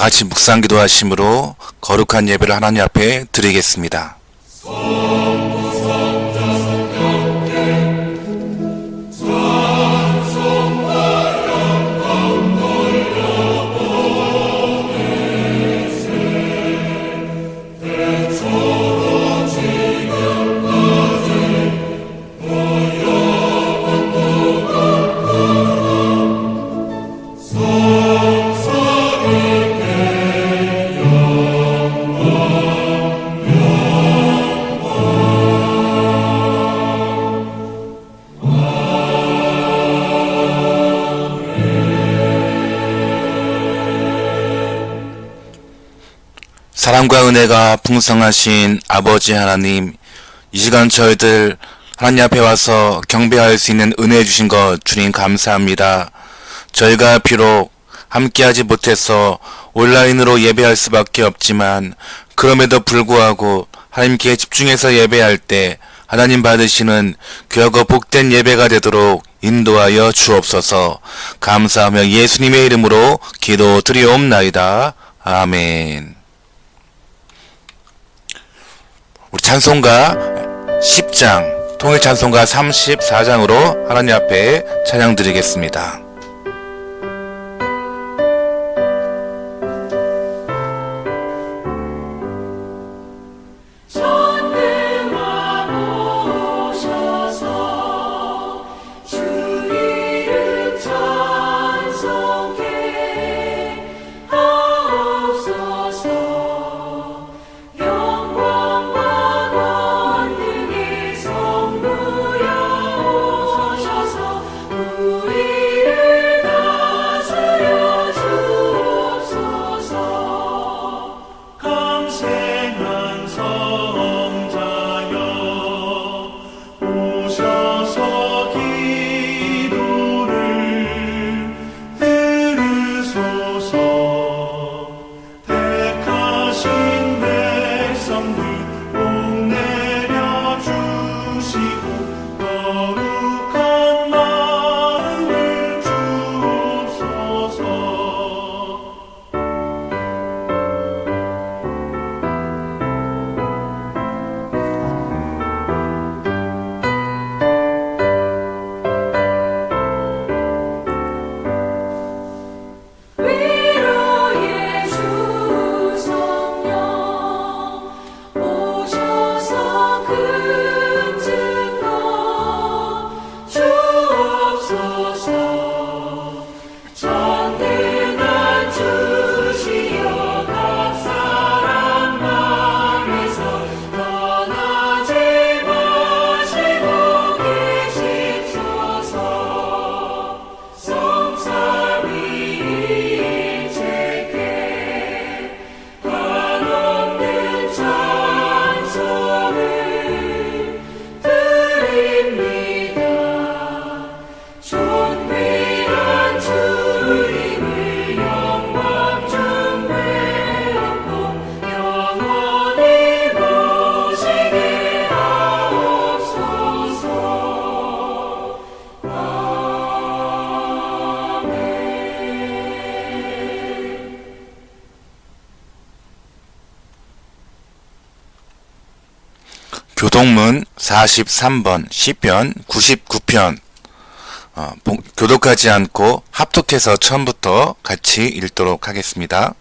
같이 묵상 기도하심으로 거룩한 예배를 하나님 앞에 드리겠습니다. 사랑과 은혜가 풍성하신 아버지 하나님, 이 시간 저희들 하나님 앞에 와서 경배할 수 있는 은혜 주신 것 주님 감사합니다. 저희가 비록 함께하지 못해서 온라인으로 예배할 수밖에 없지만 그럼에도 불구하고 하나님께 집중해서 예배할 때 하나님 받으시는 귀하고 복된 예배가 되도록 인도하여 주옵소서. 감사하며 예수님의 이름으로 기도드리옵나이다. 아멘. 우리 찬송가 10장, 통일 찬송가 34장으로 하나님 앞에 찬양 드리겠습니다. 교동문 43번 시편 99편 교독하지 않고 합독해서 처음부터 같이 읽도록 하겠습니다.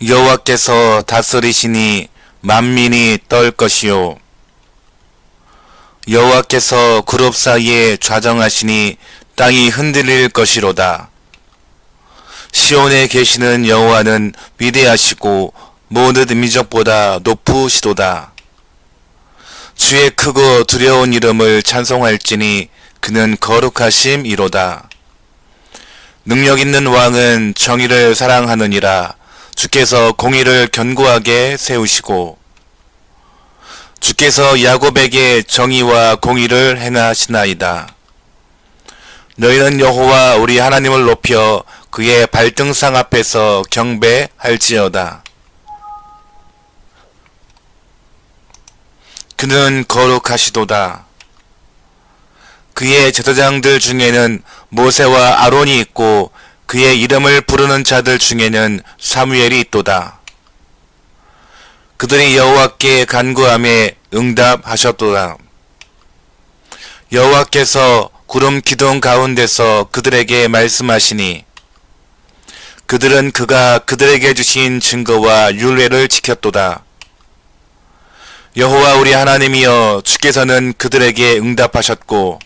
여호와께서 다스리시니 만민이 떨 것이요 여호와께서 그룹 사이에 좌정하시니 땅이 흔들릴 것이로다. 시온에 계시는 여호와는 위대하시고 모든 민족보다 높으시도다. 주의 크고 두려운 이름을 찬송할지니 그는 거룩하심이로다. 능력 있는 왕은 정의를 사랑하느니라. 주께서 공의를 견고하게 세우시고 주께서 야곱에게 정의와 공의를 행하시나이다. 너희는 여호와 우리 하나님을 높여 그의 발등상 앞에서 경배할지어다. 그는 거룩하시도다. 그의 제사장들 중에는 모세와 아론이 있고 그의 이름을 부르는 자들 중에는 사무엘이 있도다. 그들이 여호와께 간구함에 응답하셨도다. 여호와께서 구름 기둥 가운데서 그들에게 말씀하시니 그들은 그가 그들에게 주신 증거와 율례를 지켰도다. 여호와 우리 하나님이여, 주께서는 그들에게 응답하셨고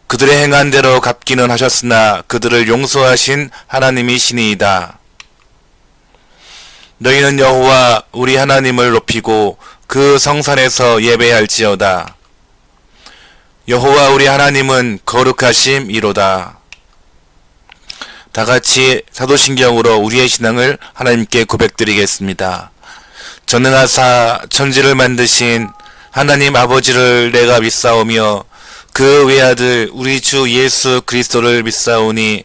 그들의 행한 대로 갚기는 하셨으나 그들을 용서하신 하나님이시니이다. 너희는 여호와 우리 하나님을 높이고 그 성산에서 예배할지어다. 여호와 우리 하나님은 거룩하심이로다. 다같이 사도신경으로 우리의 신앙을 하나님께 고백드리겠습니다. 전능하사 천지를 만드신 하나님 아버지를 내가 믿사오며 그 외아들 우리 주 예수 그리스도를 믿사오니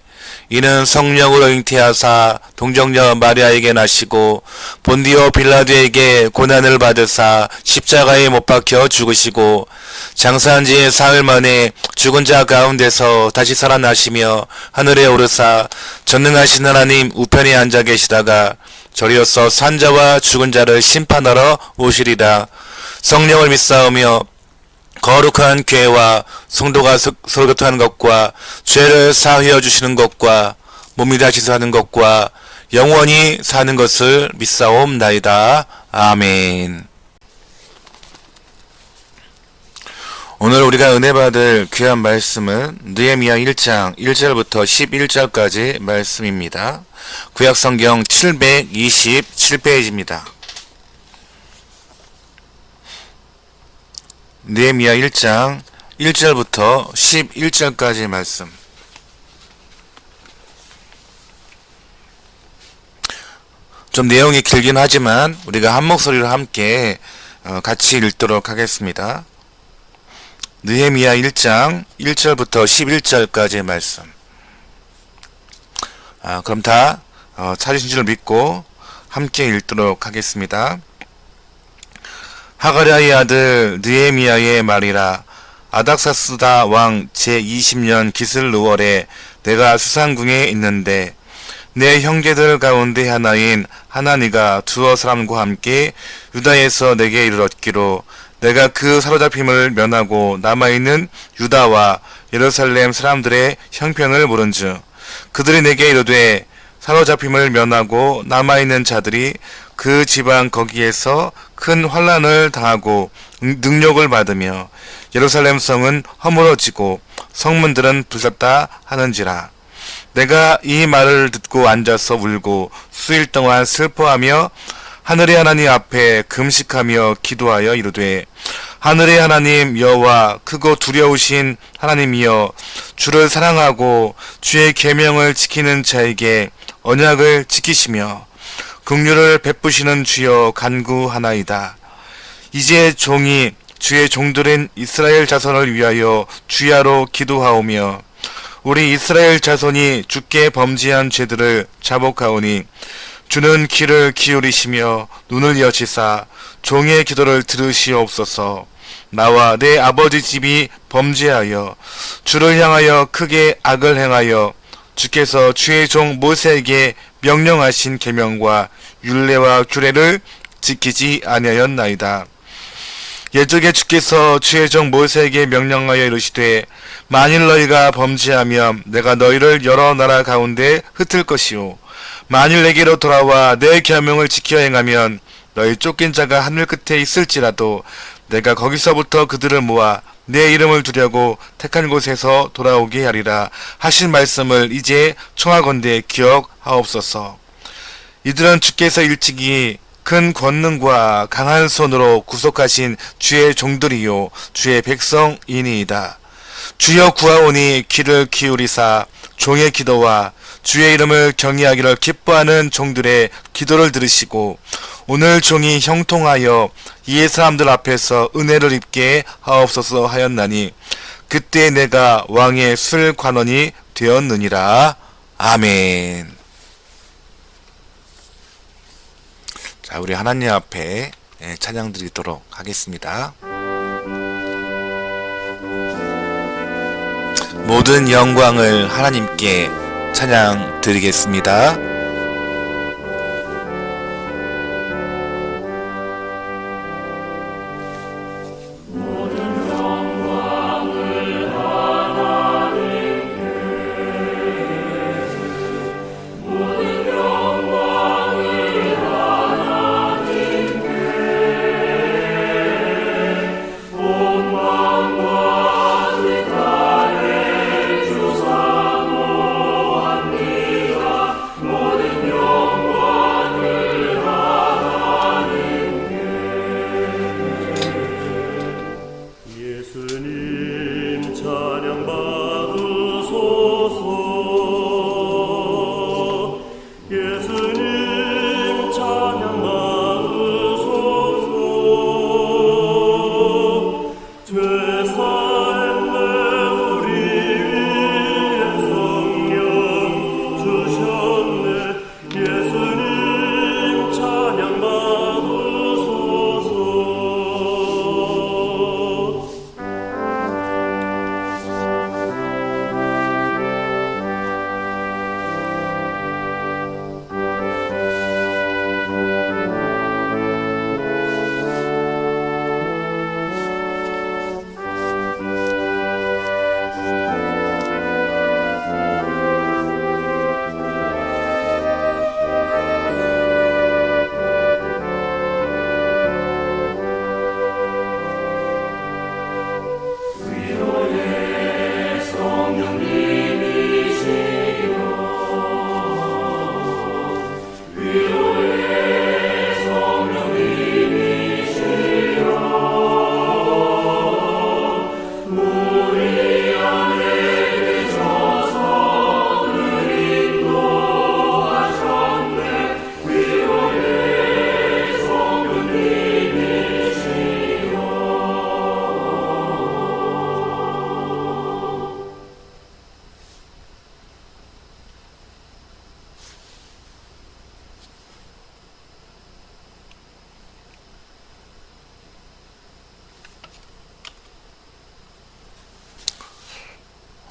이는 성령으로 잉태하사 동정녀 마리아에게 나시고 본디오 빌라도에게 고난을 받으사 십자가에 못 박혀 죽으시고 장사한 지 사흘 만에 죽은 자 가운데서 다시 살아나시며 하늘에 오르사 전능하신 하나님 우편에 앉아 계시다가 저리로서 산 자와 죽은 자를 심판하러 오시리라. 성령을 믿사오며 거룩한 교회와 성도가 서로 교통하는 것과 죄를 사하여 주시는 것과 몸이 다시 사는 것과 영원히 사는 것을 믿사옵나이다. 아멘. 오늘 우리가 은혜 받을 귀한 말씀은 느헤미야 1장 1절부터 11절까지 말씀입니다. 구약성경 727페이지입니다. 느헤미야 1장 1절부터 11절까지 말씀. 좀 내용이 길긴 하지만 우리가 한 목소리로 함께 같이 읽도록 하겠습니다. 느헤미야 1장 1절부터 11절까지의 말씀. 그럼 다 찾으신 줄 믿고 함께 읽도록 하겠습니다. 하가랴의 아들 느헤미야의 말이라. 아닥사스다 왕 제20년 기슬루월에 내가 수산궁에 있는데 내 형제들 가운데 하나인 하나니가 두어 사람과 함께 유다에서 내게 이르렀기로 내가 그 사로잡힘을 면하고 남아있는 유다와 예루살렘 사람들의 형편을 물은즉 그들이 내게 이르되 사로잡힘을 면하고 남아있는 자들이 그 지방 거기에서 큰 환난을 당하고 능욕을 받으며 예루살렘 성은 허물어지고 성문들은 부셨다 하는지라. 내가 이 말을 듣고 앉아서 울고 수일 동안 슬퍼하며 하늘의 하나님 앞에 금식하며 기도하여 이르되 하늘의 하나님 여호와 크고 두려우신 하나님이여, 주를 사랑하고 주의 계명을 지키는 자에게 언약을 지키시며 긍휼을 베푸시는 주여 간구하나이다. 이제 종이 주의 종들인 이스라엘 자손을 위하여 주야로 기도하오며 우리 이스라엘 자손이 주께 범죄한 죄들을 자복하오니 주는 귀를 기울이시며 눈을 여시사 종의 기도를 들으시옵소서. 나와 내 아버지 집이 범죄하여 주를 향하여 크게 악을 행하여 주께서 주의 종 모세에게 명령하신 계명과 율례와 규례를 지키지 아니하였나이다. 예적에 주께서 주의 종 모세에게 명령하여 이르시되 만일 너희가 범죄하면 내가 너희를 여러 나라 가운데 흩을 것이요 만일 내게로 돌아와 내 계명을 지켜 행하면 너희 쫓긴 자가 하늘 끝에 있을지라도 내가 거기서부터 그들을 모아 내 이름을 두려고 택한 곳에서 돌아오게 하리라 하신 말씀을 이제 청하건대 기억하옵소서. 이들은 주께서 일찍이 큰 권능과 강한 손으로 구속하신 주의 종들이요 주의 백성이니이다. 주여 구하오니 귀를 기울이사 종의 기도와 주의 이름을 경외하기를 기뻐하는 종들의 기도를 들으시고 오늘 종이 형통하여 이 사람들 앞에서 은혜를 입게 하옵소서 하였나니 그때 내가 왕의 술 관원이 되었느니라. 아멘. 자, 우리 하나님 앞에 찬양 드리도록 하겠습니다. 모든 영광을 하나님께 찬양 드리겠습니다.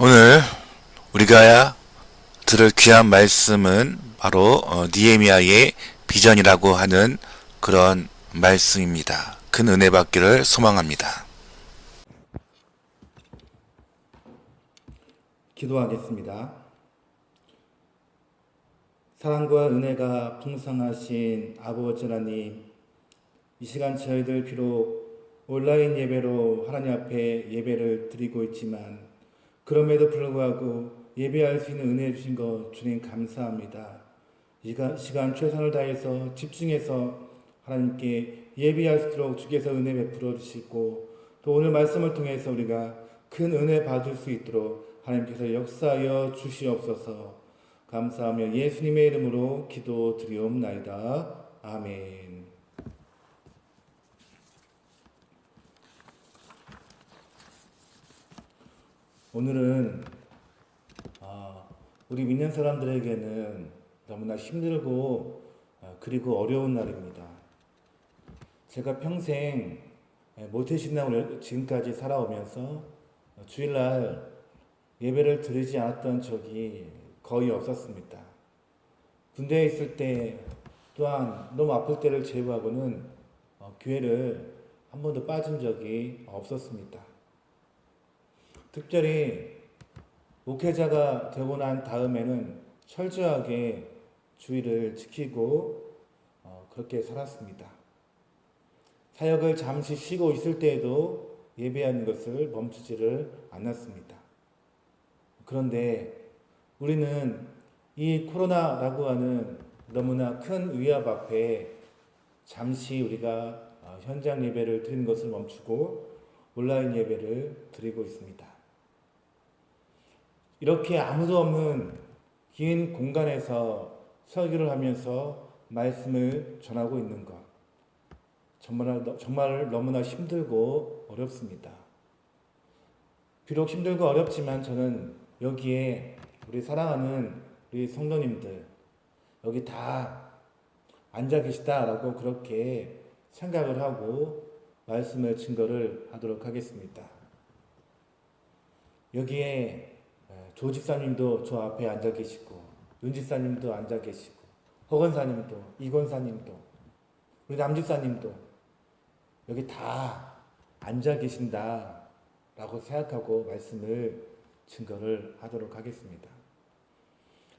오늘 우리가 들을 귀한 말씀은 바로 느헤미야의 비전이라고 하는 그런 말씀입니다. 큰 은혜 받기를 소망합니다. 기도하겠습니다. 사랑과 은혜가 풍성하신 아버지 하나님, 이 시간 저희들 비록 온라인 예배로 하나님 앞에 예배를 드리고 있지만 그럼에도 불구하고 예배할 수 있는 은혜 주신 것 주님 감사합니다. 이 시간 최선을 다해서 집중해서 하나님께 예배할 수 있도록 주께서 은혜 베풀어 주시고 또 오늘 말씀을 통해서 우리가 큰 은혜 받을 수 있도록 하나님께서 역사하여 주시옵소서. 감사하며 예수님의 이름으로 기도드리옵나이다. 아멘. 오늘은 우리 믿는 사람들에게는 너무나 힘들고 그리고 어려운 날입니다. 제가 평생 모태신앙으로 지금까지 살아오면서 주일날 예배를 드리지 않았던 적이 거의 없었습니다. 군대에 있을 때 또한 너무 아플 때를 제외하고는 교회를 한 번도 빠진 적이 없었습니다. 특별히 목회자가 되고 난 다음에는 철저하게 주의를 지키고 그렇게 살았습니다. 사역을 잠시 쉬고 있을 때에도 예배하는 것을 멈추지를 않았습니다. 그런데 우리는 이 코로나라고 하는 너무나 큰 위협 앞에 잠시 우리가 현장 예배를 드리는 것을 멈추고 온라인 예배를 드리고 있습니다. 이렇게 아무도 없는 긴 공간에서 설교를 하면서 말씀을 전하고 있는 것, 정말 너무나 힘들고 어렵습니다. 비록 힘들고 어렵지만 저는 여기에 우리 사랑하는 우리 성도님들 여기 다 앉아 계시다라고 그렇게 생각을 하고 말씀을 증거를 하도록 하겠습니다. 여기에 조 집사님도 저 앞에 앉아 계시고, 윤 집사님도 앉아 계시고, 허 권사님도, 이 권사님도, 우리 남 집사님도 여기 다 앉아 계신다라고 생각하고 말씀을 증거를 하도록 하겠습니다.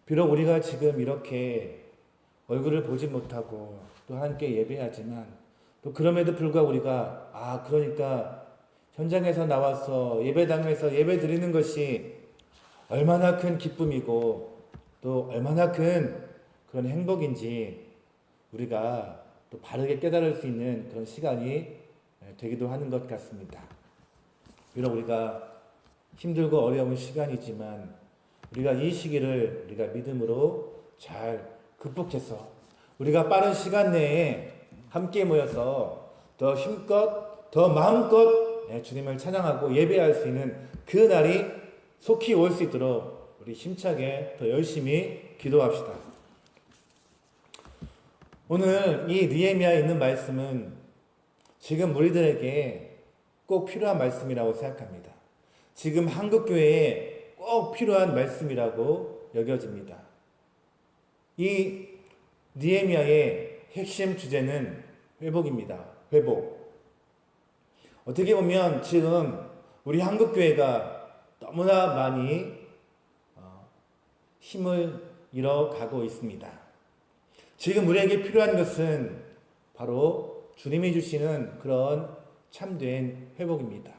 비록 우리가 지금 이렇게 얼굴을 보지 못하고 또 함께 예배하지만 또 그럼에도 불구하고 우리가 그러니까 현장에서 나와서 예배당에서 예배 드리는 것이 얼마나 큰 기쁨이고 또 얼마나 큰 그런 행복인지 우리가 또 바르게 깨달을 수 있는 그런 시간이 되기도 하는 것 같습니다. 비록 우리가 힘들고 어려운 시간이지만 우리가 이 시기를 우리가 믿음으로 잘 극복해서 우리가 빠른 시간 내에 함께 모여서 더 힘껏 더 마음껏 주님을 찬양하고 예배할 수 있는 그 날이 속히 올 수 있도록 우리 힘차게 더 열심히 기도합시다. 오늘 이 느헤미야에 있는 말씀은 지금 우리들에게 꼭 필요한 말씀이라고 생각합니다. 지금 한국교회에 꼭 필요한 말씀이라고 여겨집니다. 이 느헤미야의 핵심 주제는 회복입니다. 회복. 어떻게 보면 지금 우리 한국교회가 너무나 많이 힘을 잃어가고 있습니다. 지금 우리에게 필요한 것은 바로 주님이 주시는 그런 참된 회복입니다.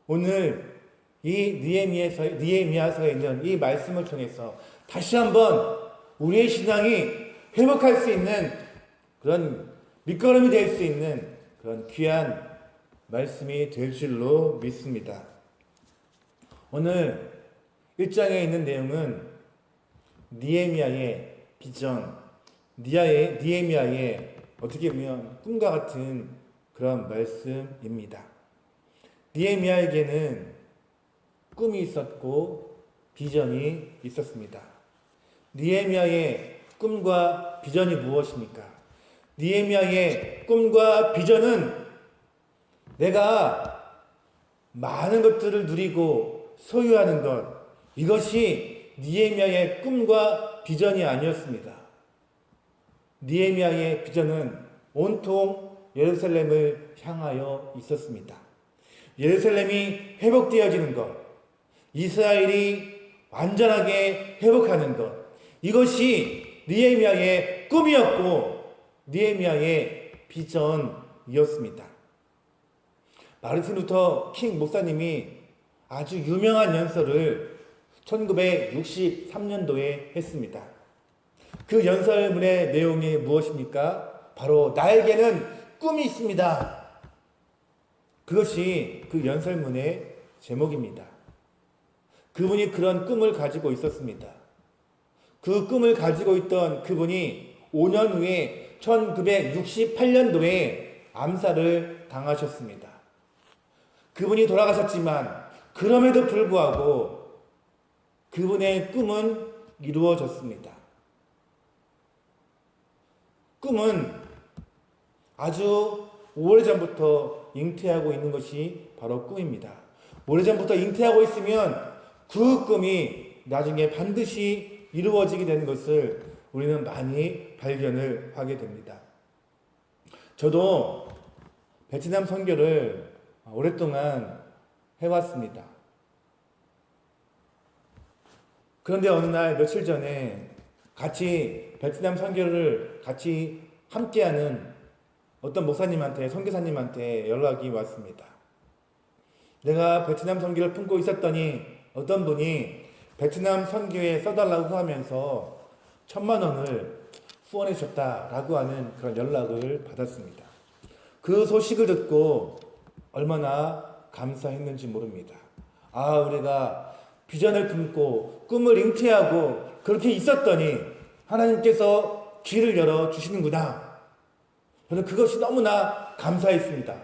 오늘 이 느헤미야서에 있는 이 말씀을 통해서 다시 한번 우리의 신앙이 회복할 수 있는 그런 밑거름이 될 수 있는 그런 귀한 말씀이 될 줄로 믿습니다. 오늘 1장에 있는 내용은 느헤미야의 비전, 느헤미야의 어떻게 보면 꿈과 같은 그런 말씀입니다. 느헤미야에게는 꿈이 있었고 비전이 있었습니다. 느헤미야의 꿈과 비전이 무엇입니까? 느헤미야의 꿈과 비전은 내가 많은 것들을 누리고 소유하는 것, 이것이 느헤미야의 꿈과 비전이 아니었습니다. 느헤미야의 비전은 온통 예루살렘을 향하여 있었습니다. 예루살렘이 회복되어지는 것, 이스라엘이 완전하게 회복하는 것, 이것이 느헤미야의 꿈이었고 느헤미야의 비전이었습니다. 마르틴 루터 킹 목사님이 아주 유명한 연설을 1963년도에 했습니다. 그 연설문의 내용이 무엇입니까? 바로 나에게는 꿈이 있습니다. 그것이 그 연설문의 제목입니다. 그분이 그런 꿈을 가지고 있었습니다. 그 꿈을 가지고 있던 그분이 5년 후에 1968년도에 암살을 당하셨습니다. 그분이 돌아가셨지만 그럼에도 불구하고 그분의 꿈은 이루어졌습니다. 꿈은 아주 오래전부터 잉태하고 있는 것이 바로 꿈입니다. 오래전부터 잉태하고 있으면 그 꿈이 나중에 반드시 이루어지게 되는 것을 우리는 많이 발견을 하게 됩니다. 저도 베트남 선교를 오랫동안 해왔습니다. 그런데 어느 날 며칠 전에 같이 베트남 선교를 같이 함께하는 어떤 목사님한테, 선교사님한테 연락이 왔습니다. 내가 베트남 선교를 품고 있었더니 어떤 분이 베트남 선교에 써달라고 하면서 1,000만 원을 후원해 줬다라고 하는 그런 연락을 받았습니다. 그 소식을 듣고 얼마나 감사했는지 모릅니다. 우리가 비전을 품고 꿈을 잉태하고 그렇게 있었더니 하나님께서 길을 열어 주시는구나. 저는 그것이 너무나 감사했습니다.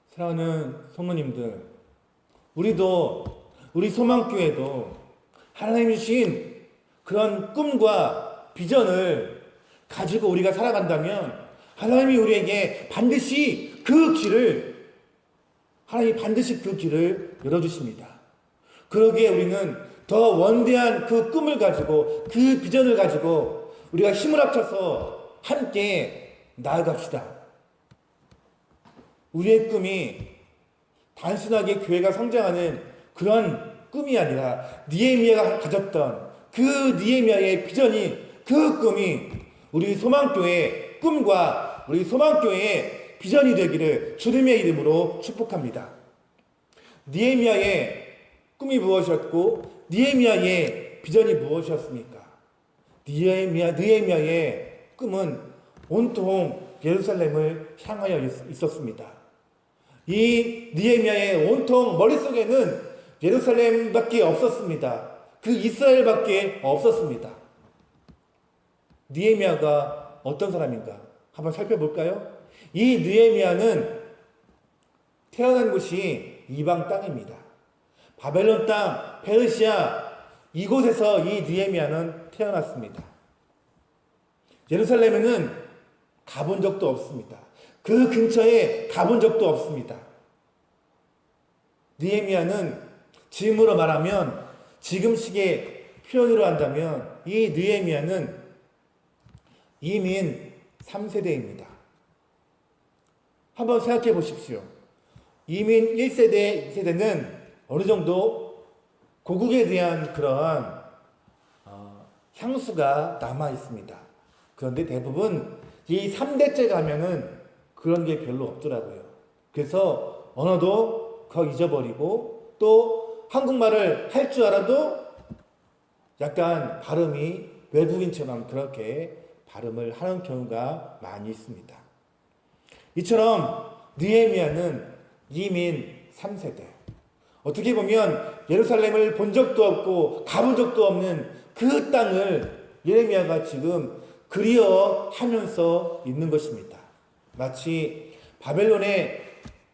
사랑하는 성도님들, 우리 소망교회도 하나님이 주신 그런 꿈과 비전을 가지고 우리가 살아간다면 하나님이 우리에게 반드시 그 길을 하나님이 반드시 그 길을 열어주십니다. 그러기에 우리는 더 원대한 그 꿈을 가지고 그 비전을 가지고 우리가 힘을 합쳐서 함께 나아갑시다. 우리의 꿈이 단순하게 교회가 성장하는 그런 꿈이 아니라 느헤미야가 가졌던 그 느헤미야의 비전이, 그 꿈이 우리 소망교회의 꿈과 우리 소망교회의 비전이 되기를 주님의 이름으로 축복합니다. 느헤미야의 꿈이 무엇이었고 느헤미야의 비전이 무엇이었습니까? 느헤미야의 꿈은 온통 예루살렘을 향하여 있었습니다. 이 느헤미야의 온통 머릿속에는 예루살렘밖에 없었습니다. 그 이스라엘밖에 없었습니다. 느헤미야가 어떤 사람인가 한번 살펴볼까요? 이 느헤미야는 태어난 곳이 이방 땅입니다. 바벨론 땅, 페르시아, 이곳에서 이 느헤미야는 태어났습니다. 예루살렘에는 가본 적도 없습니다. 그 근처에 가본 적도 없습니다. 느헤미야는 지금으로 말하면, 지금식의 표현으로 한다면 이 느헤미야는 이민 3세대입니다. 한번 생각해 보십시오. 이민 1세대, 2세대는 어느 정도 고국에 대한 그런 향수가 남아 있습니다. 그런데 대부분 이 3대째 가면은 그런 게 별로 없더라고요. 그래서 언어도 거의 잊어버리고 또 한국말을 할 줄 알아도 약간 발음이 외국인처럼 그렇게 발음을 하는 경우가 많이 있습니다. 이처럼 느헤미야는 이민 3세대. 어떻게 보면 예루살렘을 본 적도 없고 가본 적도 없는 그 땅을 예레미야가 지금 그리워하면서 있는 것입니다. 마치 바벨론에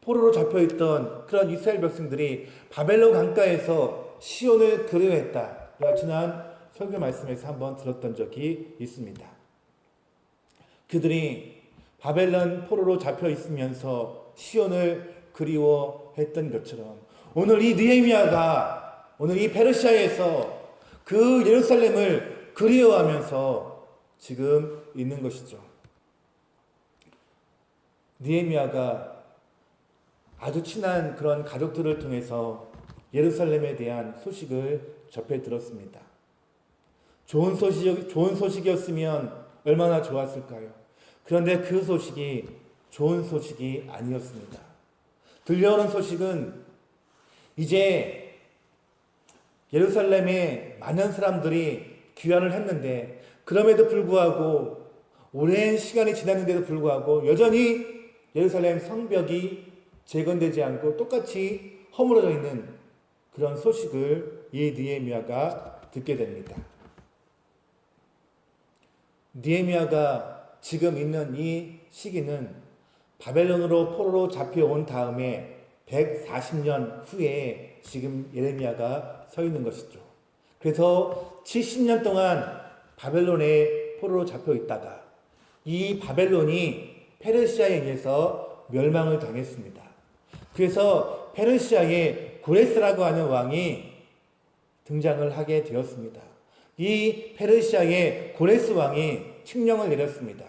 포로로 잡혀있던 그런 이스라엘 백성들이 바벨론 강가에서 시온을 그리워했다. 우리가 지난 설교 말씀에서 한번 들었던 적이 있습니다. 그들이 바벨론 포로로 잡혀 있으면서 시온을 그리워했던 것처럼 오늘 이 느헤미야가 오늘 이 페르시아에서 그 예루살렘을 그리워하면서 지금 있는 것이죠. 느헤미야가 아주 친한 그런 가족들을 통해서 예루살렘에 대한 소식을 접해 들었습니다. 좋은 소식이었으면 얼마나 좋았을까요? 그런데 그 소식이 좋은 소식이 아니었습니다. 들려오는 소식은 이제 예루살렘에 많은 사람들이 귀환을 했는데 그럼에도 불구하고 오랜 시간이 지났는데도 불구하고 여전히 예루살렘 성벽이 재건되지 않고 똑같이 허물어져 있는 그런 소식을 이 느헤미야가 듣게 됩니다. 느헤미야가 지금 있는 이 시기는 바벨론으로 포로로 잡혀온 다음에 140년 후에 지금 예레미야가 서 있는 것이죠. 그래서 70년 동안 바벨론에 포로로 잡혀 있다가 이 바벨론이 페르시아에 의해서 멸망을 당했습니다. 그래서 페르시아의 고레스라고 하는 왕이 등장을 하게 되었습니다. 이 페르시아의 고레스 왕이 칙령을 내렸습니다.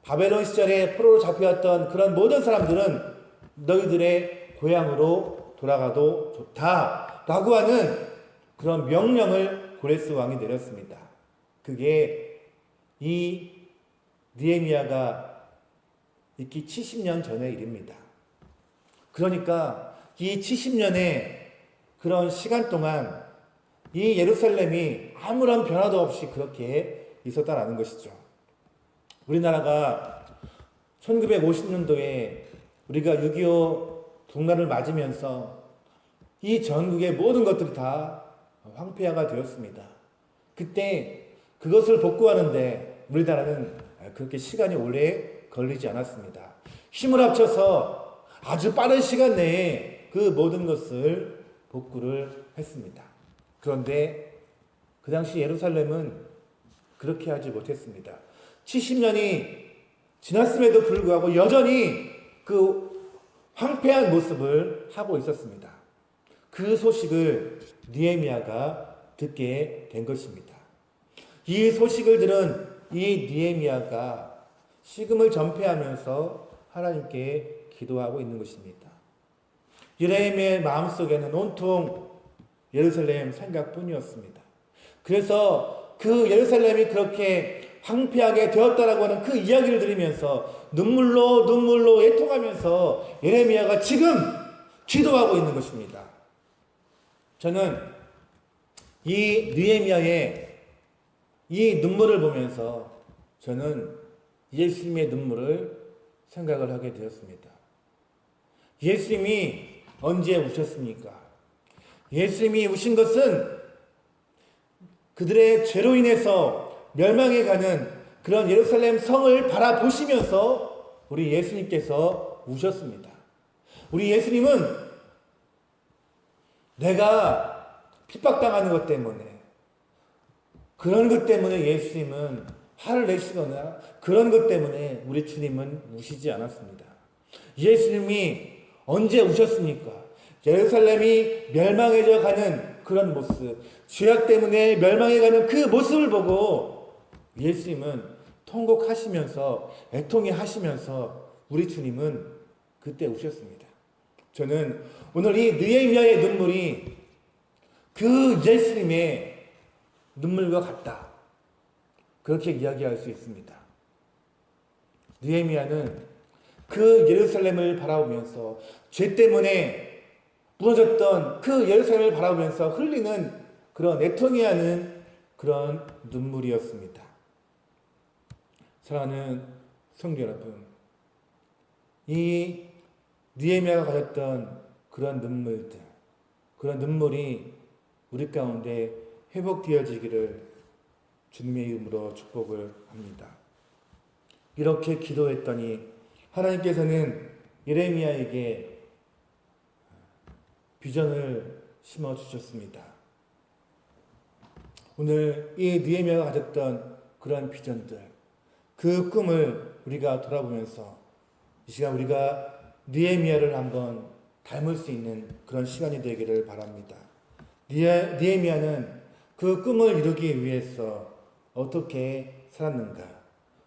바벨론 시절에 포로로 잡혀왔던 그런 모든 사람들은 너희들의 고향으로 돌아가도 좋다라고 하는 그런 명령을 고레스 왕이 내렸습니다. 그게 이 느헤미야가 있기 70년 전의 일입니다. 그러니까 이 70년의 그런 시간 동안 이 예루살렘이 아무런 변화도 없이 그렇게 있었다라는 것이죠. 우리나라가 1950년도에 우리가 6.25 동란을 맞으면서 이 전국의 모든 것들이 다 황폐화가 되었습니다. 그때 그것을 복구하는데 우리나라는 그렇게 시간이 오래 걸리지 않았습니다. 힘을 합쳐서 아주 빠른 시간 내에 그 모든 것을 복구를 했습니다. 그런데 그 당시 예루살렘은 그렇게 하지 못했습니다. 70년이 지났음에도 불구하고 여전히 그 황폐한 모습을 하고 있었습니다. 그 소식을 느헤미야가 듣게 된 것입니다. 이 소식을 들은 이 느헤미야가 식음을 전폐하면서 하나님께 기도하고 있는 것입니다. 느헤미야의 마음속에는 온통 예루살렘 생각뿐이었습니다. 그래서 그 예루살렘이 그렇게 황폐하게 되었다라고 하는 그 이야기를 들으면서 눈물로 애통하면서 예레미야가 지금 기도하고 있는 것입니다. 저는 이 느헤미야의 이 눈물을 보면서 저는 예수님의 눈물을 생각을 하게 되었습니다. 예수님이 언제 우셨습니까? 예수님이 우신 것은 그들의 죄로 인해서 멸망해 가는 그런 예루살렘 성을 바라보시면서 우리 예수님께서 우셨습니다. 우리 예수님은 내가 핍박당하는 것 때문에, 그런 것 때문에 예수님은 화를 내시거나 그런 것 때문에 우리 주님은 우시지 않았습니다. 예수님이 언제 우셨습니까? 예루살렘이 멸망해져 가는 그런 모습, 죄악 때문에 멸망해가는 그 모습을 보고 예수님은 통곡하시면서 애통해 하시면서 우리 주님은 그때 우셨습니다. 저는 오늘 이 느헤미야의 눈물이 그 예수님의 눈물과 같다, 그렇게 이야기할 수 있습니다. 느헤미야는 그 예루살렘을 바라보면서 죄 때문에 무너졌던 그 예루살렘을 바라보면서 흘리는 그런 애통해 하는 그런 눈물이었습니다. 사랑하는 성도 여러분, 이 느헤미야가 가졌던 그런 눈물들, 그런 눈물이 우리 가운데 회복되어지기를 주님의 이름으로 축복을 합니다. 이렇게 기도했더니 하나님께서는 예레미야에게 비전을 심어주셨습니다. 오늘 이 느헤미야가 가졌던 그러한 비전들, 그 꿈을 우리가 돌아보면서 이 시간 우리가 느헤미야를 한번 닮을 수 있는 그런 시간이 되기를 바랍니다. 느헤미야는 그 꿈을 이루기 위해서 어떻게 살았는가?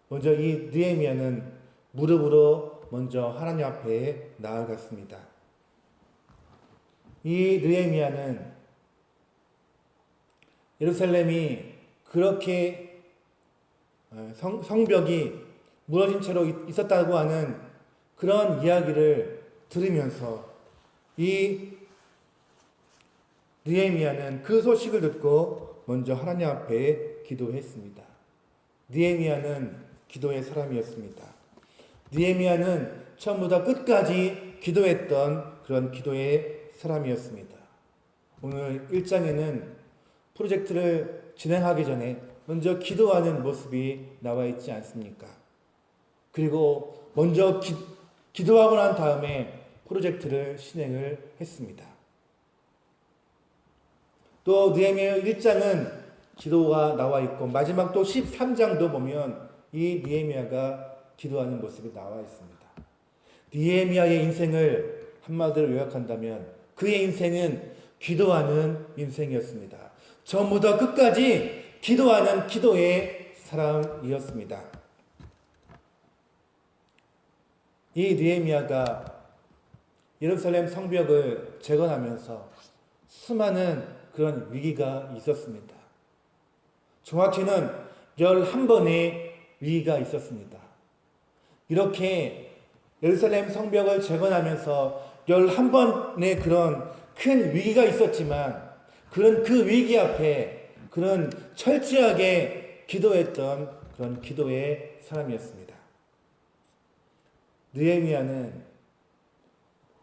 먼저 이 느헤미야는 무릎으로 먼저 하나님 앞에 나아갔습니다. 이 느헤미야는 예루살렘이 그렇게 성벽이 무너진 채로 있었다고 하는 그런 이야기를 들으면서 이 느헤미야는 그 소식을 듣고 먼저 하나님 앞에 기도했습니다. 느헤미야는 기도의 사람이었습니다. 느헤미야는 처음부터 끝까지 기도했던 그런 기도의 사람이었습니다. 오늘 1장에는 프로젝트를 진행하기 전에 먼저 기도하는 모습이 나와 있지 않습니까? 그리고 먼저 기도하고 난 다음에 프로젝트를 진행을 했습니다. 또 느헤미야 1장은 기도가 나와 있고 마지막 또 13장도 보면 이 느헤미야가 기도하는 모습이 나와 있습니다. 느헤미야의 인생을 한마디로 요약한다면 그의 인생은 기도하는 인생이었습니다. 처음부터 끝까지 기도하는 기도의 사람이었습니다. 이 느헤미야가 예루살렘 성벽을 재건하면서 수많은 그런 위기가 있었습니다. 정확히는 11번의 위기가 있었습니다. 이렇게 예루살렘 성벽을 재건하면서 11번의 그런 큰 위기가 있었지만 그런 그 위기 앞에 그런 철저하게 기도했던 그런 기도의 사람이었습니다. 느헤미야는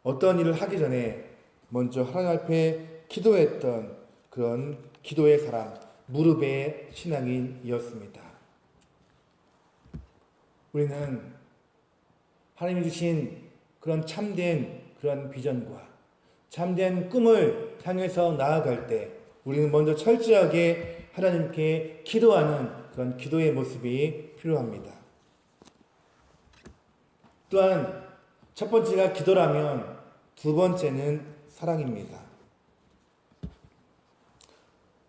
어떤 일을 하기 전에 먼저 하나님 앞에 기도했던 그런 기도의 사람, 무릎의 신앙인이었습니다. 우리는 하나님이 주신 그런 참된 그런 비전과 참된 꿈을 향해서 나아갈 때 우리는 먼저 철저하게 하나님께 기도하는 그런 기도의 모습이 필요합니다. 또한 첫 번째가 기도라면 두 번째는 사랑입니다.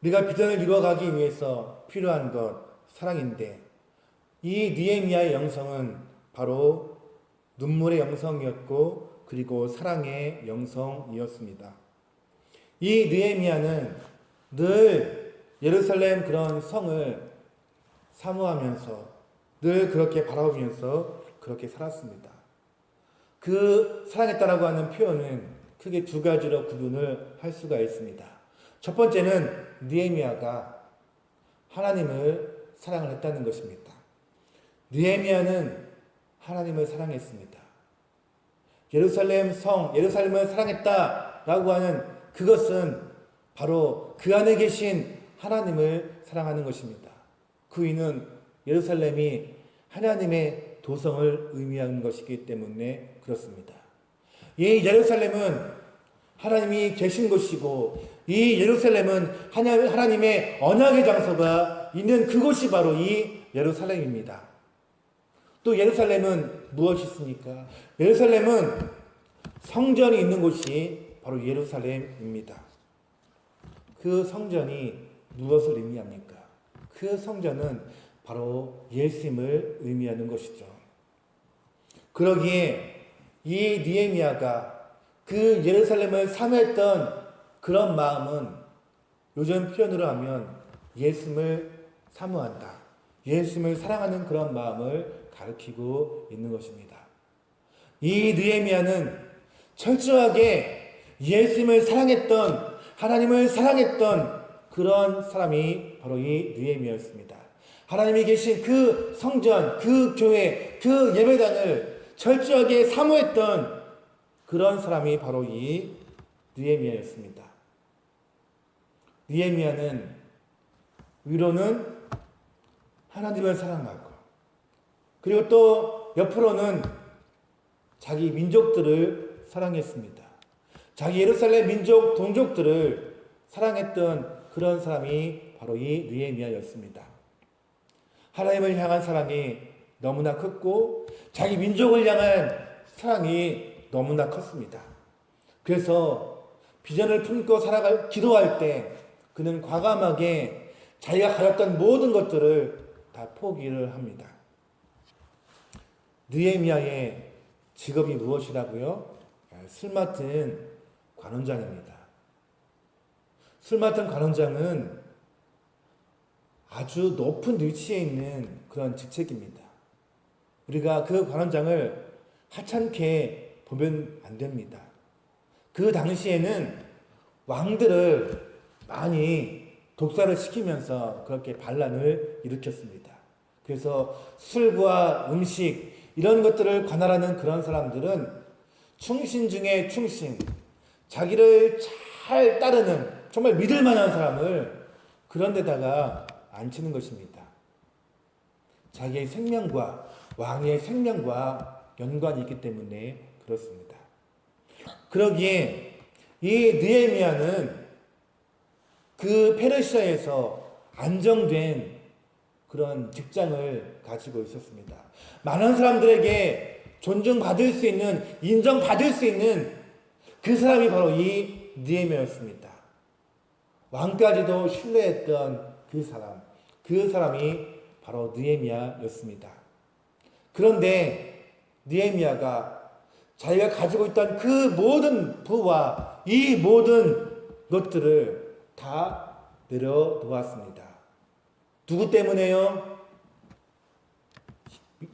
우리가 비전을 이루어가기 위해서 필요한 것 사랑인데 이 느헤미야의 영성은 바로 눈물의 영성이었고 그리고 사랑의 영성이었습니다. 이 느헤미야는 늘 예루살렘 그런 성을 사모하면서 늘 그렇게 바라보면서 그렇게 살았습니다. 그 사랑했다라고 하는 표현은 크게 두 가지로 구분을 할 수가 있습니다. 첫 번째는 느헤미야가 하나님을 사랑을 했다는 것입니다. 느헤미야는 하나님을 사랑했습니다. 예루살렘 성, 예루살렘을 사랑했다라고 하는 그것은 바로 그 안에 계신 하나님을 사랑하는 것입니다. 그 이유는 예루살렘이 하나님의 도성을 의미하는 것이기 때문에 그렇습니다. 이 예루살렘은 하나님이 계신 곳이고 이 예루살렘은 하나님의 언약의 장소가 있는 그곳이 바로 이 예루살렘입니다. 또 예루살렘은 무엇이 있습니까? 예루살렘은 성전이 있는 곳이 바로 예루살렘입니다. 그 성전이 무엇을 의미합니까? 그 성전은 바로 예수님을 의미하는 것이죠. 그러기에 이 느헤미야가 그 예루살렘을 사모했던 그런 마음은 요즘 표현으로 하면 예수님을 사모한다. 예수님을 사랑하는 그런 마음을 가리키고 있는 것입니다. 이 느헤미야는 철저하게 예수님을 사랑했던 하나님을 사랑했던 그런 사람이 바로 이 느헤미야였습니다. 하나님이 계신 그 성전, 그 교회, 그 예배당을 철저하게 사모했던 그런 사람이 바로 이 느헤미야였습니다. 느헤미야는 위로는 하나님을 사랑하고 그리고 또 옆으로는 자기 민족들을 사랑했습니다. 자기 예루살렘 민족 동족들을 사랑했던 그런 사람이 바로 이 느헤미야였습니다. 하나님을 향한 사랑이 너무나 컸고 자기 민족을 향한 사랑이 너무나 컸습니다. 그래서 비전을 품고 기도할 때 그는 과감하게 자기가 가졌던 모든 것들을 다 포기를 합니다. 느헤미야의 직업이 무엇이라고요? 술 맡은 관원장입니다. 술 맡은 관원장은 아주 높은 위치에 있는 그런 직책입니다. 우리가 그 관원장을 하찮게 보면 안 됩니다. 그 당시에는 왕들을 많이 독살을 시키면서 그렇게 반란을 일으켰습니다. 그래서 술과 음식 이런 것들을 관할하는 그런 사람들은 충신 중에 충신, 자기를 잘 따르는 정말 믿을 만한 사람을 그런 데다가 앉히는 것입니다. 자기의 생명과 왕의 생명과 연관이 있기 때문에 그렇습니다. 그러기에 이 느헤미야는 그 페르시아에서 안정된 그런 직장을 가지고 있었습니다. 많은 사람들에게 존중받을 수 있는, 인정받을 수 있는 그 사람이 바로 이 느헤미야였습니다. 왕까지도 신뢰했던 그 사람이 바로 느헤미야였습니다. 그런데 느헤미야가 자기가 가지고 있던 그 모든 부와 이 모든 것들을 다 내려놓았습니다. 누구 때문에요?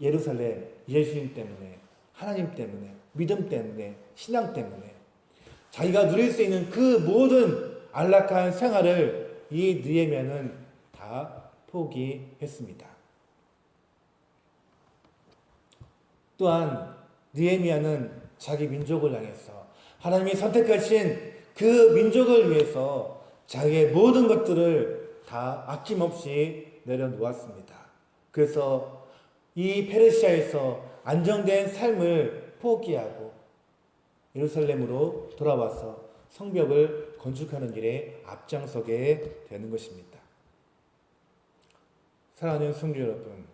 예루살렘, 예수님 때문에, 하나님 때문에, 믿음 때문에, 신앙 때문에 자기가 누릴 수 있는 그 모든 안락한 생활을 이 느헤미야는 다 포기했습니다. 또한 느헤미야는 자기 민족을 향해서 하나님이 선택하신 그 민족을 위해서 자기의 모든 것들을 다 아낌없이 내려놓았습니다. 그래서 이 페르시아에서 안정된 삶을 포기하고 예루살렘으로 돌아와서 성벽을 건축하는 일에 앞장서게 되는 것입니다. 사랑하는 성도 여러분,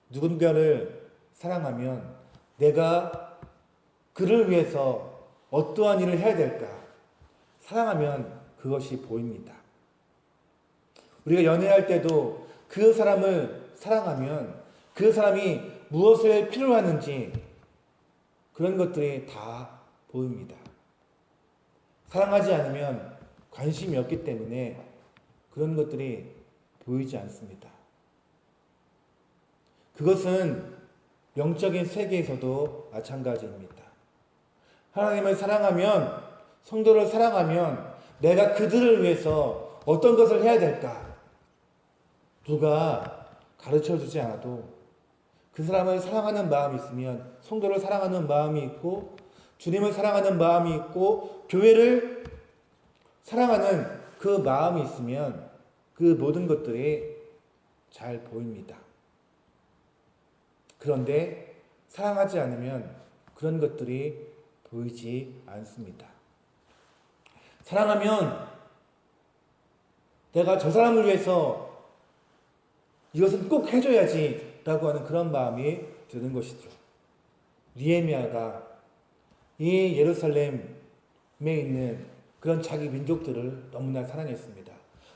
누군가를 사랑하면 내가 그를 위해서 어떠한 일을 해야 될까? 사랑하면 그것이 보입니다. 우리가 연애할 때도 그 사람을 사랑하면 그 사람이 무엇을 필요로 하는지 그런 것들이 다 보입니다. 사랑하지 않으면 관심이 없기 때문에 그런 것들이 보이지 않습니다. 그것은 영적인 세계에서도 마찬가지입니다. 하나님을 사랑하면, 성도를 사랑하면 내가 그들을 위해서 어떤 것을 해야 될까? 누가 가르쳐 주지 않아도 그 사람을 사랑하는 마음이 있으면, 성도를 사랑하는 마음이 있고 주님을 사랑하는 마음이 있고 교회를 사랑하는 그 마음이 있으면 그 모든 것들이 잘 보입니다. 그런데 사랑하지 않으면 그런 것들이 보이지 않습니다. 사랑하면 내가 저 사람을 위해서 이것은 꼭 해줘야지 라고 하는 그런 마음이 드는 것이죠. 느헤미야가 이 예루살렘에 있는 그런 자기 민족들을 너무나 사랑했습니다.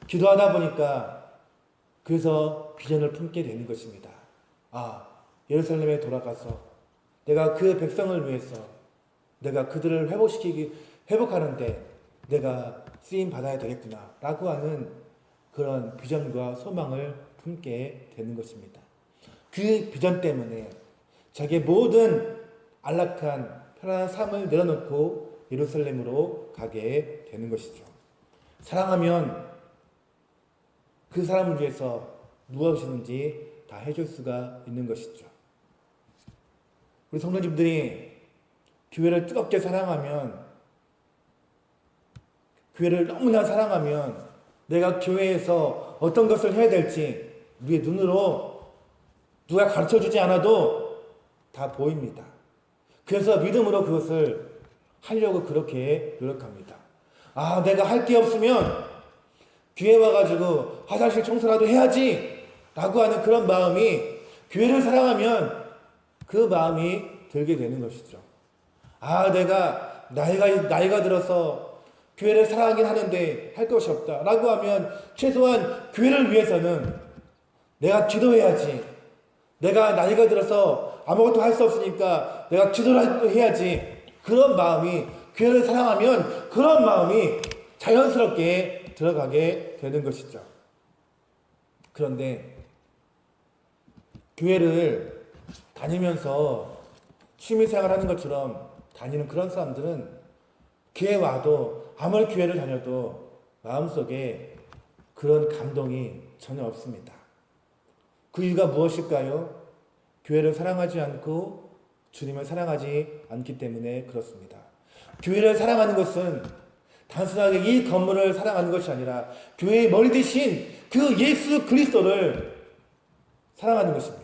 기도하다 보니까 그래서 비전을 품게 되는 것입니다. 예루살렘에 돌아가서 내가 그 백성을 위해서 내가 그들을 회복하는데 내가 쓰임 받아야 되겠구나 라고 하는 그런 비전과 소망을 품게 되는 것입니다. 그 비전 때문에 자기의 모든 안락한 편안한 삶을 내려놓고 예루살렘으로 가게 되는 것이죠. 사랑하면 그 사람을 위해서 무엇이든지 다 해줄 수가 있는 것이죠. 우리 성도님들이 교회를 뜨겁게 사랑하면, 교회를 너무나 사랑하면 내가 교회에서 어떤 것을 해야 될지 우리의 눈으로 누가 가르쳐주지 않아도 다 보입니다. 그래서 믿음으로 그것을 하려고 그렇게 노력합니다. 내가 할 게 없으면 교회 와가지고 화장실 청소라도 해야지 라고 하는 그런 마음이, 교회를 사랑하면 그 마음이 들게 되는 것이죠. 내가 나이가 들어서 교회를 사랑하긴 하는데 할 것이 없다 라고 하면 최소한 교회를 위해서는 내가 기도해야지, 내가 나이가 들어서 아무것도 할 수 없으니까 내가 기도를 해야지, 그런 마음이, 교회를 사랑하면 그런 마음이 자연스럽게 들어가게 되는 것이죠. 그런데 교회를 다니면서 취미생활 하는 것처럼 다니는 그런 사람들은 교회 와도 아무리 교회를 다녀도 마음속에 그런 감동이 전혀 없습니다. 그 이유가 무엇일까요? 교회를 사랑하지 않고 주님을 사랑하지 않기 때문에 그렇습니다. 교회를 사랑하는 것은 단순하게 이 건물을 사랑하는 것이 아니라 교회의 머리 대신 그 예수 그리스도를 사랑하는 것입니다.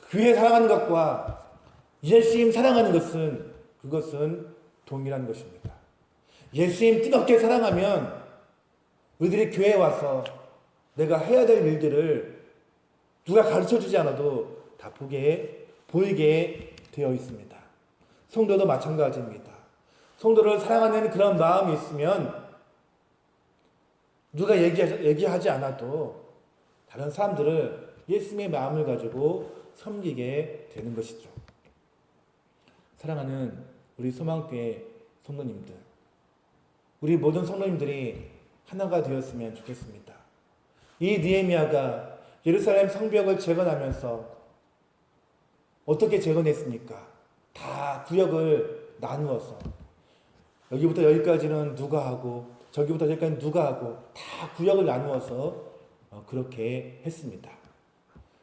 교회 사랑하는 것과 예수님 사랑하는 것은, 그것은 동일한 것입니다. 예수님 뜨겁게 사랑하면 우리들이 교회에 와서 내가 해야 될 일들을 누가 가르쳐주지 않아도 다 보이게 되어 있습니다. 성도도 마찬가지입니다. 성도를 사랑하는 그런 마음이 있으면 누가 얘기하지 않아도 다른 사람들을 예수님의 마음을 가지고 섬기게 되는 것이죠. 사랑하는 우리 소망교회 성도님들, 우리 모든 성도님들이 하나가 되었으면 좋겠습니다. 이 느헤미야가 예루살렘 성벽을 재건하면서 어떻게 재건했습니까? 다 구역을 나누어서 여기부터 여기까지는 누가 하고 저기부터 저기까지는 누가 하고 다 구역을 나누어서 그렇게 했습니다.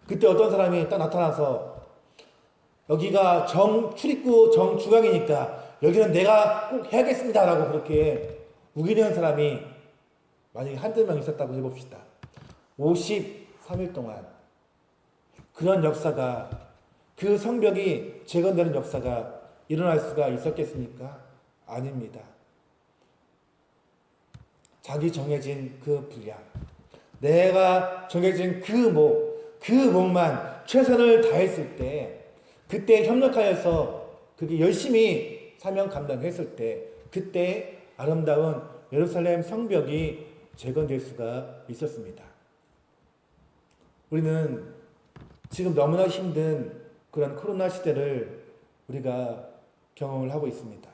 그때 어떤 사람이 딱 나타나서 여기가 출입구 정주각이니까 여기는 내가 꼭 해야겠습니다 라고 그렇게 우기는 사람이 만약에 한두 명 있었다고 해봅시다. 53일 동안 그런 역사가, 그 성벽이 재건되는 역사가 일어날 수가 있었겠습니까? 아닙니다. 자기 정해진 그 분량, 내가 정해진 그 목만 최선을 다했을 때, 그때 협력하여서 그렇게 열심히 사명 감당했을 때 그때 아름다운 예루살렘 성벽이 재건될 수가 있었습니다. 우리는 지금 너무나 힘든 그런 코로나 시대를 우리가 경험을 하고 있습니다.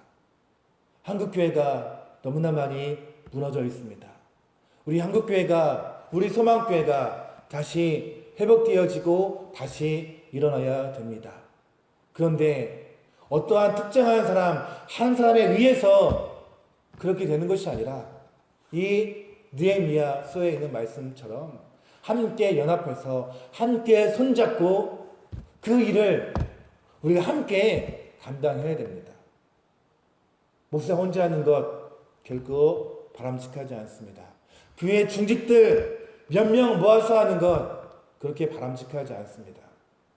한국교회가 너무나 많이 무너져 있습니다. 우리 한국교회가, 우리 소망교회가 다시 회복되어지고 다시 일어나야 됩니다. 그런데 어떠한 특정한 사람, 한 사람에 의해서 그렇게 되는 것이 아니라 이 느헤미야서에 있는 말씀처럼 함께 연합해서 함께 손잡고 그 일을 우리가 함께 감당해야 됩니다. 목사 혼자 하는 것 결코 바람직하지 않습니다. 교회 중직들 몇 명 모아서 하는 것 그렇게 바람직하지 않습니다.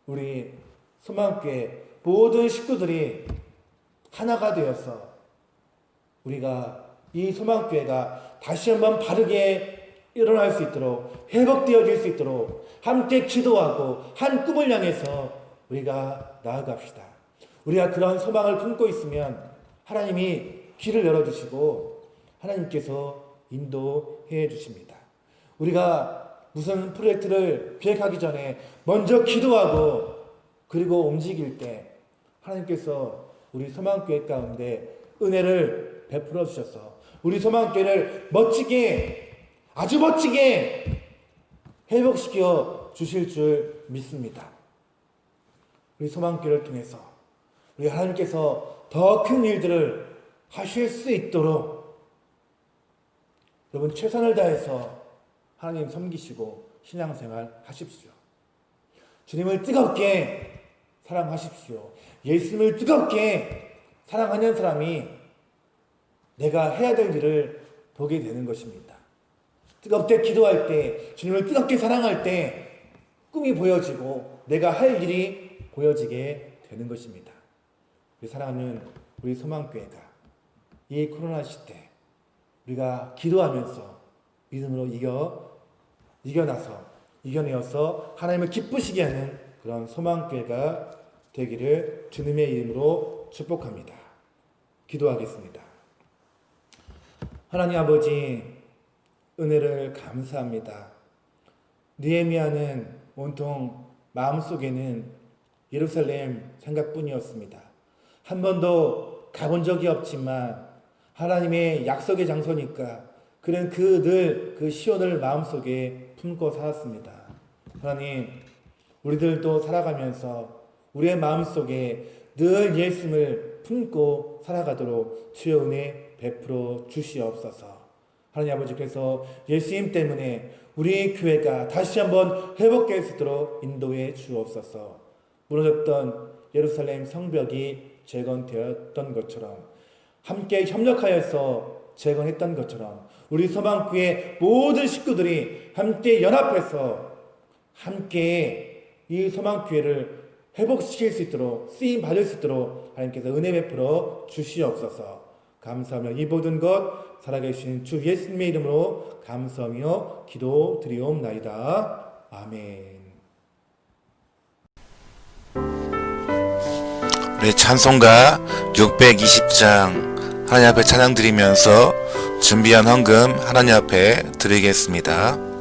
우리 소망교회 모든 식구들이 하나가 되어서 우리가 이 소망교회가 다시 한번 바르게 일어날 수 있도록 회복되어질 수 있도록 함께 기도하고 한 꿈을 향해서 우리가 나아갑시다. 우리가 그런 소망을 품고 있으면 하나님이 길을 열어주시고 하나님께서 인도해 주십니다. 우리가 무슨 프로젝트를 기획하기 전에 먼저 기도하고 그리고 움직일 때 하나님께서 우리 소망교회 가운데 은혜를 베풀어 주셔서 우리 소망교회를 멋지게 아주 멋지게 회복시켜 주실 줄 믿습니다. 우리 소망교회를 통해서 우리 하나님께서 더 큰 일들을 하실 수 있도록 여러분 최선을 다해서 하나님 섬기시고 신앙생활 하십시오. 주님을 뜨겁게 사랑하십시오. 예수님을 뜨겁게 사랑하는 사람이 내가 해야 될 일을 보게 되는 것입니다. 뜨겁게 기도할 때, 주님을 뜨겁게 사랑할 때 꿈이 보여지고 내가 할 일이 보여지게 되는 것입니다. 우리 사랑하는 우리 소망교회가 이 코로나 시대 우리가 기도하면서 믿음으로 이겨내어서 하나님을 기쁘시게 하는 그런 소망교회가 되기를 주님의 이름으로 축복합니다. 기도하겠습니다. 하나님 아버지 은혜를 감사합니다. 느헤미야는 온통 마음속에는 예루살렘 생각뿐이었습니다. 한 번도 가본 적이 없지만 하나님의 약속의 장소니까 그는 늘 그 시온을 마음속에 품고 살았습니다. 하나님, 우리들도 살아가면서 우리의 마음속에 늘 예수님을 품고 살아가도록 주의 은혜 베풀어 주시옵소서. 하나님 아버지, 그래서 예수님 때문에 우리 교회가 다시 한번 회복될 수 있도록 인도해 주옵소서. 무너졌던 예루살렘 성벽이 재건되었던 것처럼 함께 협력하여서 재건했던 것처럼 우리 소망교회 모든 식구들이 함께 연합해서 함께 이 소망교회를 회복시킬 수 있도록 쓰임 받을 수 있도록 하나님께서 은혜 베풀어 주시옵소서. 감사하며 이 모든 것 살아계신 주 예수님의 이름으로 감사하며 기도드리옵나이다. 아멘. 우리 찬송가 620장 하나님 앞에 찬양 드리면서 준비한 헌금 하나님 앞에 드리겠습니다.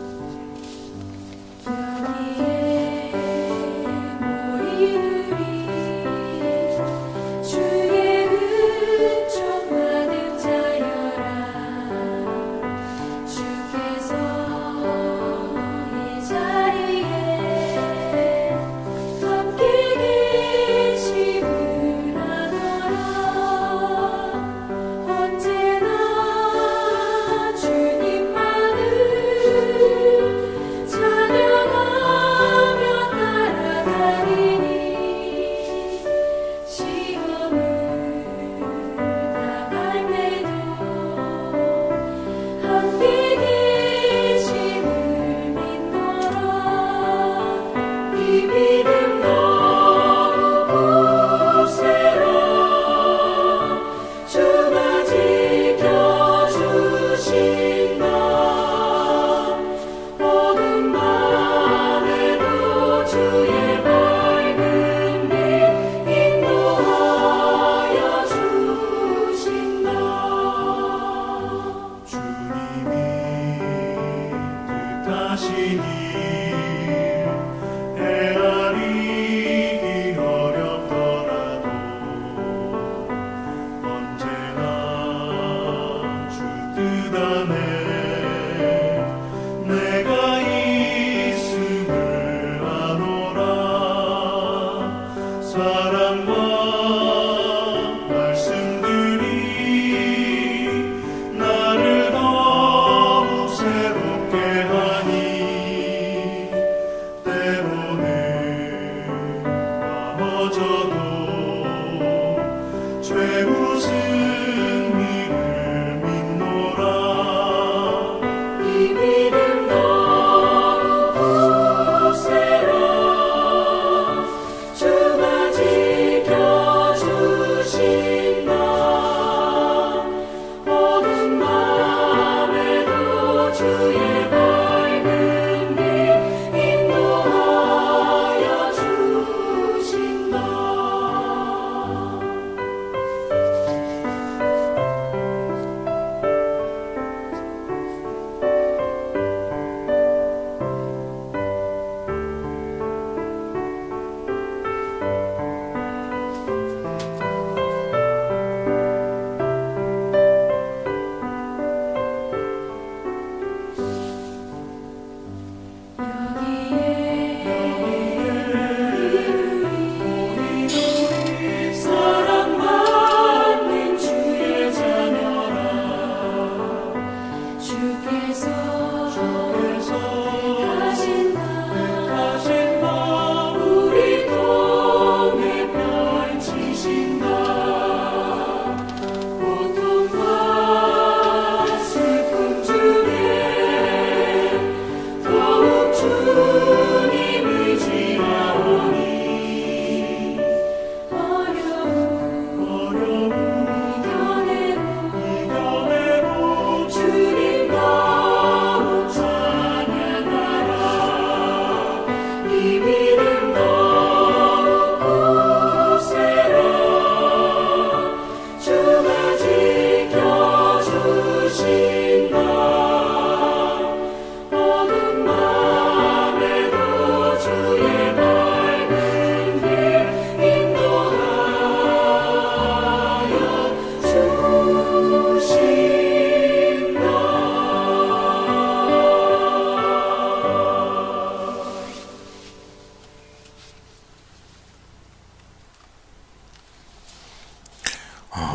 주님만을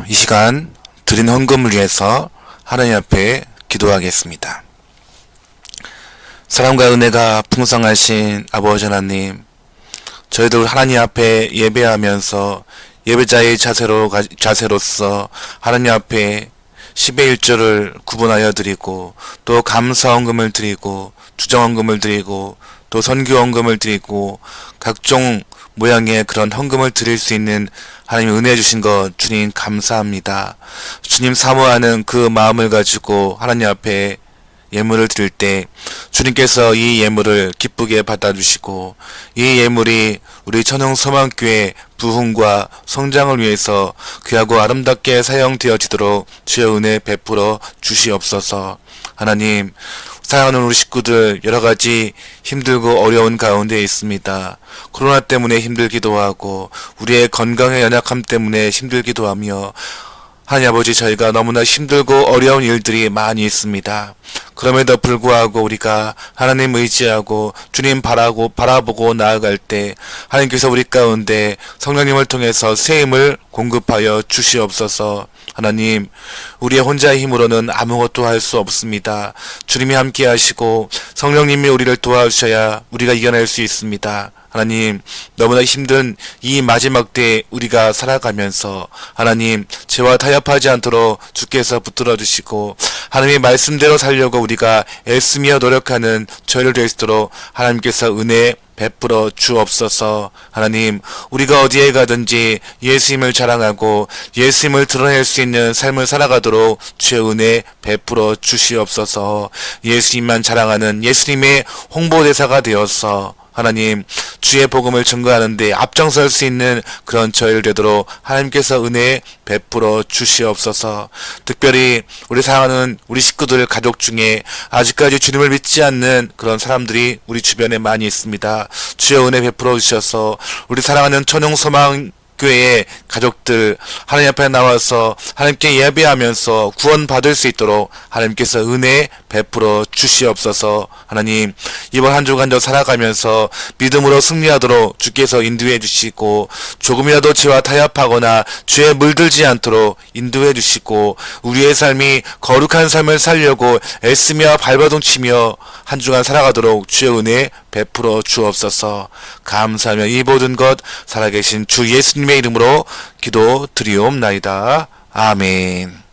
이 시간 드린 헌금을 위해서 하나님 앞에 기도하겠습니다. 사랑과 은혜가 풍성하신 아버지 하나님, 저희들 하나님 앞에 예배하면서 예배자의 자세로서 하나님 앞에 10의 1조를 구분하여 드리고, 또 감사헌금을 드리고, 주정헌금을 드리고, 또 선교헌금을 드리고, 각종 모양의 그런 헌금을 드릴 수 있는 하나님 은혜 주신 것 주님 감사합니다. 주님 사모하는 그 마음을 가지고 하나님 앞에 예물을 드릴 때 주님께서 이 예물을 기쁘게 받아주시고, 이 예물이 우리 천영소망교회 부흥과 성장을 위해서 귀하고 아름답게 사용되어지도록 주의 은혜 베풀어 주시옵소서. 하나님, 사랑하는 우리 식구들 여러가지 힘들고 어려운 가운데 있습니다. 코로나 때문에 힘들기도 하고 우리의 건강의 연약함 때문에 힘들기도 하며, 하나님 아버지, 저희가 너무나 힘들고 어려운 일들이 많이 있습니다. 그럼에도 불구하고 우리가 하나님 의지하고 주님 바라보고 나아갈 때 하나님께서 우리 가운데 성령님을 통해서 새 힘을 공급하여 주시옵소서. 하나님, 우리의 혼자의 힘으로는 아무것도 할 수 없습니다. 주님이 함께 하시고 성령님이 우리를 도와주셔야 우리가 이겨낼 수 있습니다. 하나님, 너무나 힘든 이 마지막 때에 우리가 살아가면서 하나님, 죄와 타협하지 않도록 주께서 붙들어 주시고 하나님의 말씀대로 살려고 우리가 애쓰며 노력하는 저희를 될 수 있도록 하나님께서 은혜 베풀어 주옵소서. 하나님, 우리가 어디에 가든지 예수님을 자랑하고 예수님을 드러낼 수 있는 삶을 살아가도록 주의 은혜 베풀어 주시옵소서. 예수님만 자랑하는 예수님의 홍보대사가 되어서 하나님, 주의 복음을 증거하는데 앞장설 수 있는 그런 저희를 되도록 하나님께서 은혜 베풀어 주시옵소서. 특별히 우리 사랑하는 우리 식구들 가족 중에 아직까지 주님을 믿지 않는 그런 사람들이 우리 주변에 많이 있습니다. 주의 은혜 베풀어 주셔서 우리 사랑하는 천영소망 교회의 가족들 하나님 앞에 나와서 하나님께 예배하면서 구원받을 수 있도록 하나님께서 은혜 베풀어 주시옵소서. 하나님, 이번 한 주간 더 살아가면서 믿음으로 승리하도록 주께서 인도해 주시고, 조금이라도 죄와 타협하거나 죄에 물들지 않도록 인도해 주시고, 우리의 삶이 거룩한 삶을 살려고 애쓰며 발버둥치며 한 주간 살아가도록 주의 은혜 베풀어 주옵소서. 감사하며 이 모든 것 살아계신 주 예수님의 이름으로 기도 드리옵나이다. 아멘.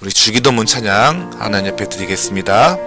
우리 주기도문 찬양 하나님 앞에 드리겠습니다.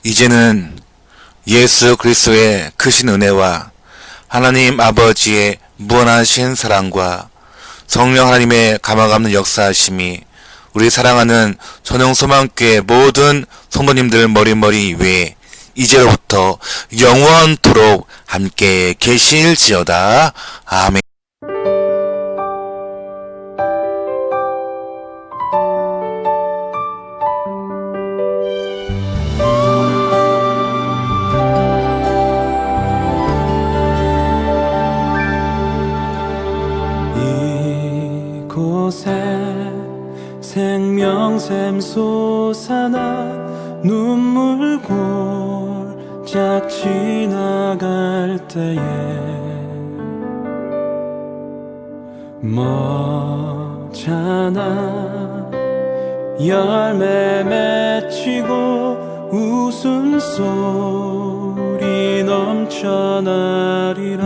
이제는 예수 그리스도의 크신 은혜와 하나님 아버지의 무한하신 사랑과 성령 하나님의 감화감는 역사하심이 우리 사랑하는 전영소망교회 모든 성도님들 머리머리 위에 이제로부터 영원토록 함께 계실지어다. 아멘. 이곳에 생명샘 솟아나 눈물 골짝 지나갈 때에 머잖아 열매 맺히고 웃음소리 넘쳐나리라.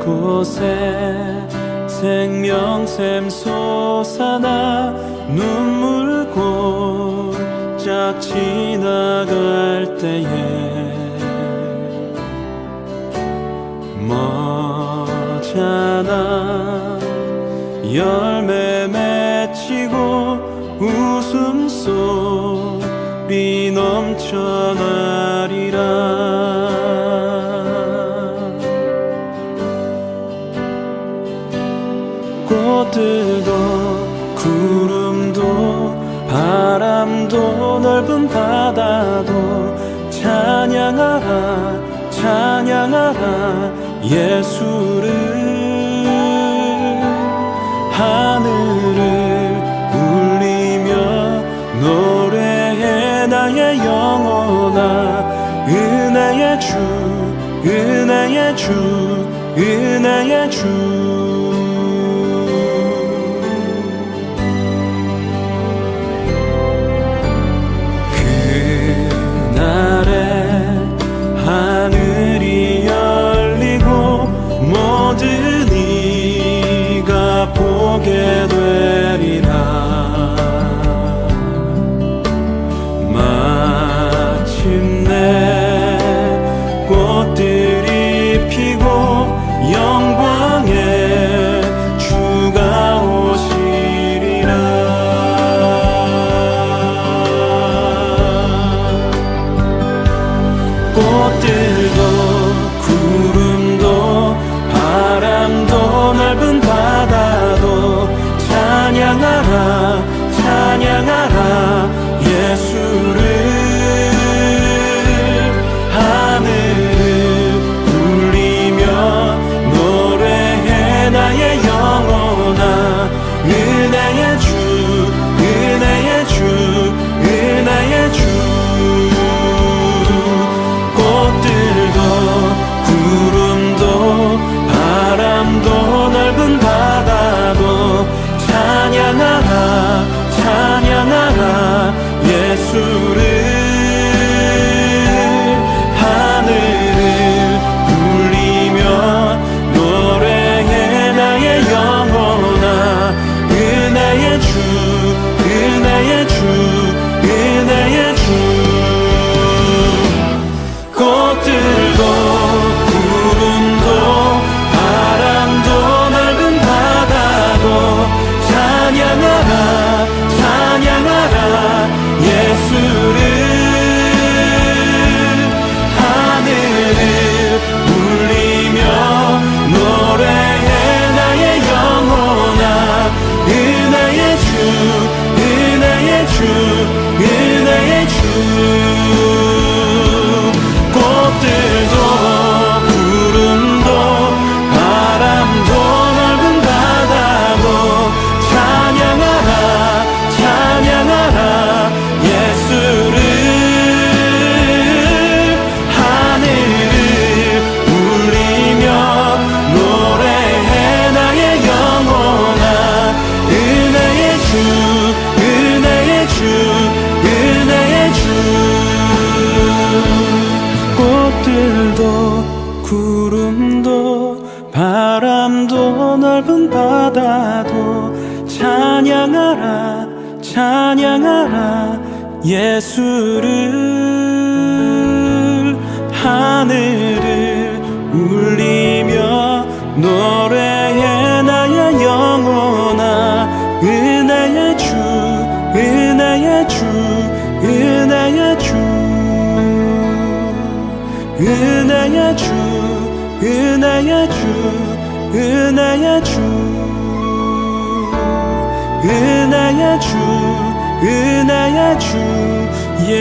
이곳에 생명샘 솟아나 눈물 골짝 지나갈 때에 머잖아 열매 맺히고 웃음소리 넘쳐나리라. 꽃들도 구름도 바람도 넓은 바다도 찬양하라 찬양하라 예수를. 하늘을 울리며 노래해 나의 영혼아. 은혜의 주 은혜의 주 은혜의 주. 하늘이 열리고 모든 이가 보게 되리라. 마침내 꽃들이 피고 영광의 주가 오시리라. 꽃들도 구름도 바람도 넓은 바다도 찬양하라 바람도 넓은 바다도 찬양하라 찬양하라 예수를 하늘을 울리며 노래해 나의 영혼아 은혜의 주 은혜의 주 은혜의 주 은혜의 주 은혜의 주 은혜의 주 은혜의 주 은혜의 주 예